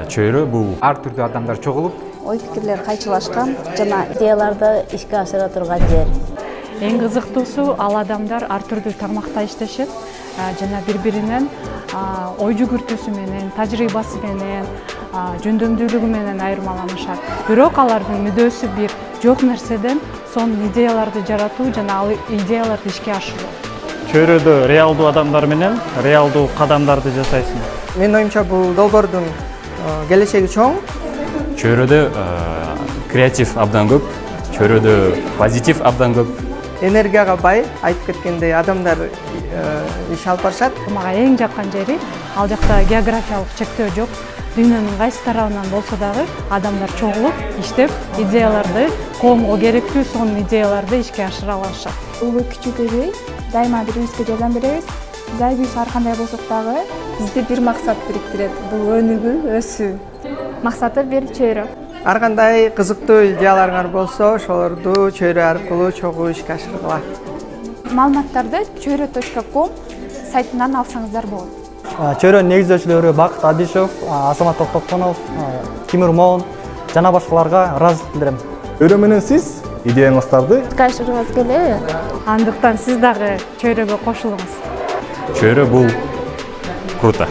чөйрө бул ар түрдүү адамдар чогулуп, ой пикирлер кайчылашкан жана идеяларды ишке ашыра турган жер. Эң кызыктуусу ал адамдар ар түрдүү тармакта иштешет жана бири-биринен ой жүгүртүүсү менен, тажрыйбасы менен, жөндөмдүүлүгү менен айырмаланышат. Бирок алардын мүдөөсү бир, жок нерседен сонун идеяларды жаратуу жана ал идеяларды ишке ашыруу. Чөйрөдө реалдуу адамдар менен реалдуу кадамдарды жасайсың. Менин оюмча бул долбоордун келечеги чоң. чөйрөдө креатив абдан көп, чөйрөдө позитив абдан көп. Энергияга бай, айтып кеткендей адамдар иш алып барышат. Мага эң жаккан жери ал жакта географиялык чектөө жок. Дүйнөнүн кайсы тарабынан болсо дагы адамдар чогулуп, иштеп, идеяларды, коомго керектүү сонун идеяларды ишке ашыра алышат. Улуу кичүүгөй дайыма бири-бирибизге жардам беребиз. Зайыбыз ар кандай болсок дагы бизди бир максат бириктирет. Бул өнүгүү, өсүү. Максаты бир чөйрө. Ар кандай кызыктуу идеяларыңар болсо, ошолорду чөйрө аркылуу чогуу ишке ашыргыла. Маалыматтарды чөйрө.com сайтынан алсаңыздар болот. Чөйрөнүн негиздөөчүлөрү Бакыт Адишев, Асамат Токтоконов, Тимур Моон жана башкаларга ыраазычылык билдирем. Чөйрө менен сиз идеяңыздарды ишке ашыргыңыз келеби? Андыктан сиз дагы чөйрөгө кошулуңуз. Чөйрө бул круто.